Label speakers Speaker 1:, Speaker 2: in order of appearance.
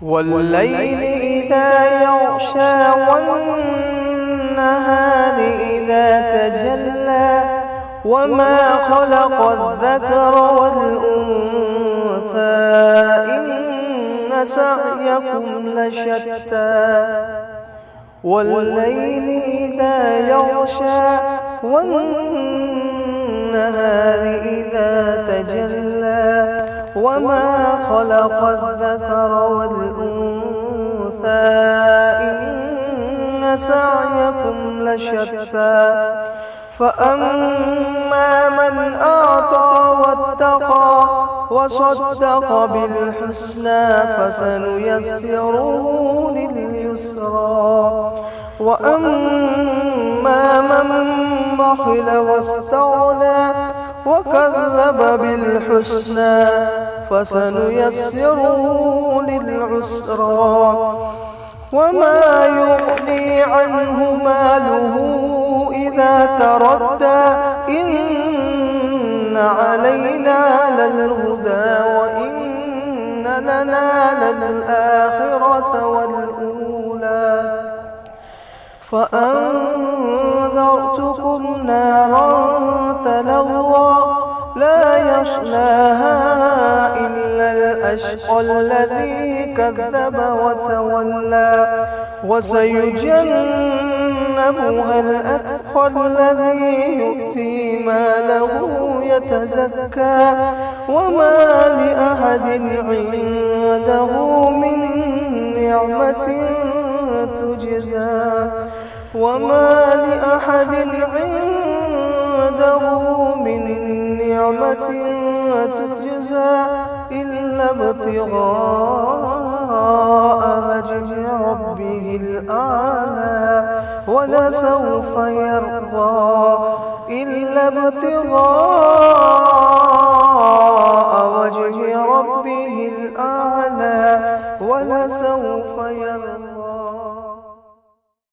Speaker 1: والليل إذا يغشى والنهار إذا تجلى وما خلق الذكر والأنثى إن سعيكم لشتى والليل إذا يغشى والنهار إذا تجلى وما خلق الذكر والأنثى إن سعيكم لشتى فأما من أعطى واتقى وصدق بالحسنى فسنيسره لليسرى وأما من بخل واستغنى وكذب بالحسنى فسنيسره للعسرى وما يغني عنه ماله إذا تردى إن علينا للهدى وإن لنا للآخرة والأولى فأنذرتكم نارا تلظى لا يصلاها إلا الأشقى الذي كذب وتولى وسيجنبها الأتقى الذي يؤتي ماله يتزكى وما لأحد عنده من نعمة تجزى وما لأحد عنده من نعمة تجزى إلا ابتغاء وجه ربه الأعلى ولسوف يرضى إلا ابتغاء وجه ربه الأعلى ولسوف يرضى.